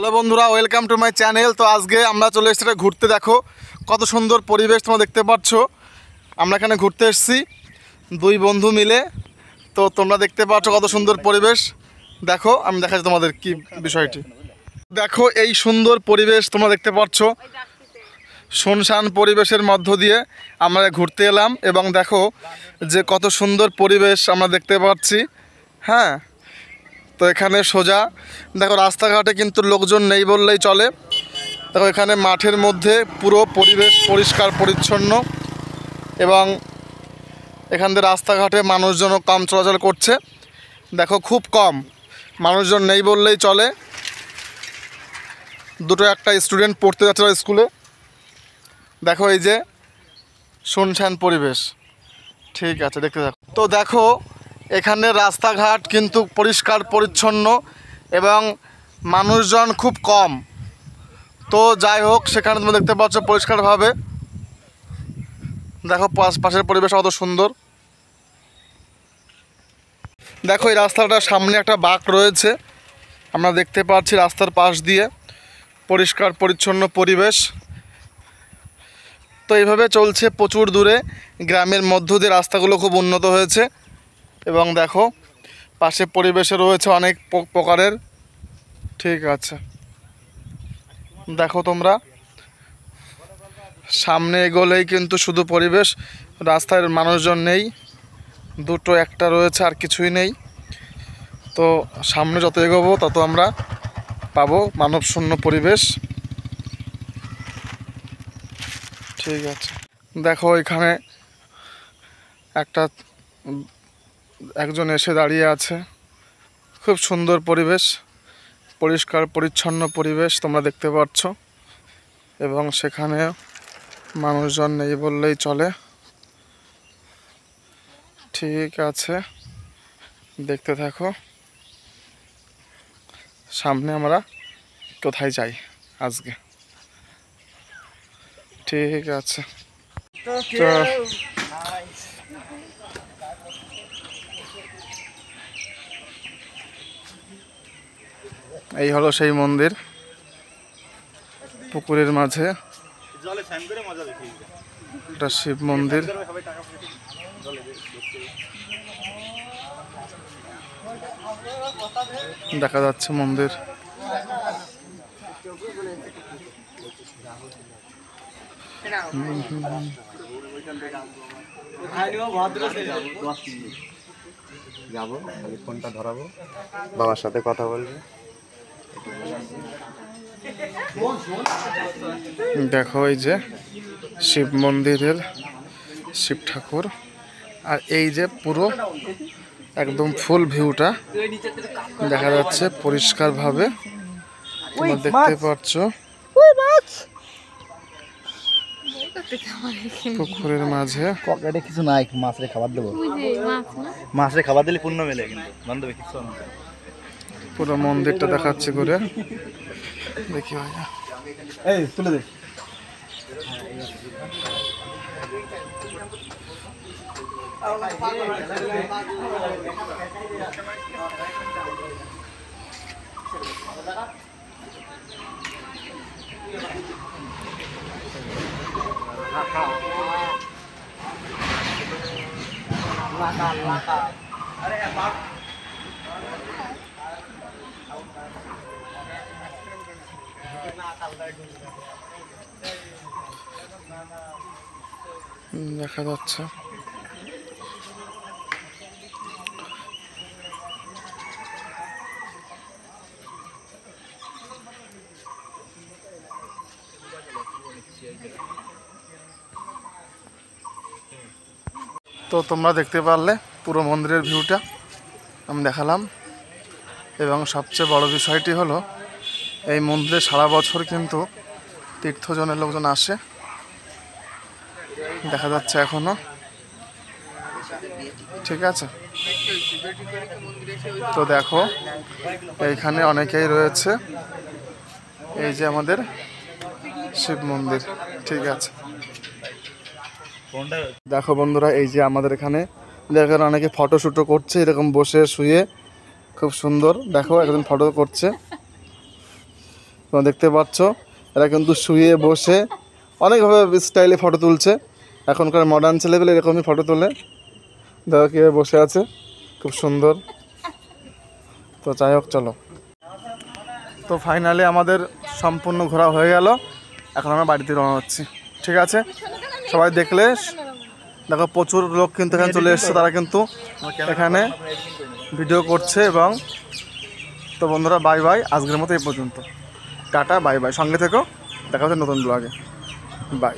Hello বন্ধুরা, welcome to my channel. তো আজকে আমরা চলে এসেছি ঘুরতে। দেখো কত সুন্দর পরিবেশ তোমরা দেখতে পাচ্ছ। আমরা এখানে ঘুরতে এসেছি দুই বন্ধু মিলে। তো তোমরা দেখতে পাচ্ছ কত সুন্দর পরিবেশ। দেখো আমি দেখাচ্ছি তোমাদের কি বিষয়টি। দেখো এই সুন্দর পরিবেশ তোমরা দেখতে পাচ্ছ। শুনশান পরিবেশের মধ্য দিয়ে আমরা ঘুরতে এলাম এবং দেখো যে কত সুন্দর পরিবেশ আমরা দেখতে পাচ্ছি। হ্যাঁ, তো এখানে সোজা দেখো রাস্তাঘাটে কিন্তু লোকজন নেই বললেই চলে। দেখো এখানে মাঠের মধ্যে পুরো পরিবেশ পরিষ্কার পরিচ্ছন্ন এবং এখান থেকে রাস্তাঘাটে মানুষজনও কম চলাচল করছে। দেখো খুব কম মানুষজন নেই বললেই চলে। দুটো একটা স্টুডেন্ট পড়তে যাচ্ছে স্কুলে। দেখো এই যে শুনশান পরিবেশ। ঠিক আছে, দেখতে থাকো। তো দেখো এখানে রাস্তাঘাট কিন্তু পরিষ্কার পরিচ্ছন্ন এবং মানুষজন খুব কম। তো যাই হোক, সেখানে তুমি দেখতে পাচ্ছ পরিষ্কারভাবে। দেখো পাশের পরিবেশ কত সুন্দর। দেখো এই রাস্তাটার সামনে একটা বাঁক রয়েছে, আমরা দেখতে পাচ্ছি রাস্তার পাশ দিয়ে পরিষ্কার পরিচ্ছন্ন পরিবেশ। তো এইভাবে চলছে প্রচুর দূরে, গ্রামের মধ্য দিয়ে রাস্তাগুলো খুব উন্নত হয়েছে এবং দেখো পাশে পরিবেশে রয়েছে অনেক প্রকারের। ঠিক আছে, দেখো তোমরা সামনে এগোলেই কিন্তু শুধু পরিবেশ, রাস্তায় মানুষজন নেই, দুটো একটা রয়েছে আর কিছুই নেই। তো সামনে যত এগোবো তত আমরা পাবো মানবশূন্য পরিবেশ। ঠিক আছে, দেখো এখানে একজন এসে দাঁড়িয়ে আছে। খুব সুন্দর পরিবেশ, পরিষ্কার পরিচ্ছন্ন পরিবেশ তোমরা দেখতে পাচ্ছ এবং সেখানে মানুষজন নেই বললেই চলে। ঠিক আছে, দেখতে থাকো সামনে আমরা কোথায় যাই আজকে। ঠিক আছে, তো এই হলো সেই মন্দির, পুকুরের মাঝে এটা শিব মন্দির। দেখা যাচ্ছে মন্দির। যাবো, ফোনটা ধরাবো, বাবার সাথে কথা বলবো। দেখো এই যে শিব মন্দিরের শিব ঠাকুর, আর এই যে পুরো একদম ফুল ভিউটা দেখা যাচ্ছে পরিষ্কারভাবে তোমরা দেখতে পাচ্ছ। পুকুরের মাঝে পকেটে কিছু নাই, মাছের খাবার দেবো। মাছের খাবার দিলে পূর্ণ মেলে, কিন্তু বান্ধবী কিছু না। পুরো মন্দিরটা দেখাচ্ছে করে দেখি হয় না। এই তুলে দে। দেখা যাচ্ছে তো তোমরা দেখতে পারলে পুরো মন্দিরের ভিউটা আমি দেখালাম। এবং সবচেয়ে বড় বিষয়টি হলো এই মন্দিরে সারা বছর কিন্তু তীর্থজনের লোকজন আসে, দেখা যাচ্ছে এখনো। ঠিক আছে, তো দেখো এইখানে অনেকেই রয়েছে। এই যে আমাদের শিব মন্দির। ঠিক আছে, দেখো বন্ধুরা এই যে আমাদের এখানে দেখেন অনেকে ফটোশ্যুটও করছে, এরকম বসে শুয়ে খুব সুন্দর। দেখো একজন ফটো করছে। তোমরা দেখতে পাচ্ছ এরা কিন্তু শুয়ে বসে অনেকভাবে স্টাইলে ফটো তুলছে। এখনকার মডার্ন ছেলেপেলে এরকমই ফটো তোলে। দেখো কীভাবে বসে আছে, খুব সুন্দর। তো যাই হোক, চলো। তো ফাইনালি আমাদের সম্পূর্ণ ঘোরা হয়ে গেল। এখন আমরা বাড়িতে রওনা হচ্ছি। ঠিক আছে, সবাই দেখলে দেখো প্রচুর লোক কিন্তু এখানে চলে এসছে, তারা কিন্তু এখানে ভিডিও করছে। এবং তো বন্ধুরা, বাই বাই, আজকের মতো এই পর্যন্ত। টাটা, বাই বাই, সঙ্গে থেকো, দেখা হচ্ছে নতুন ব্লগে। বাই।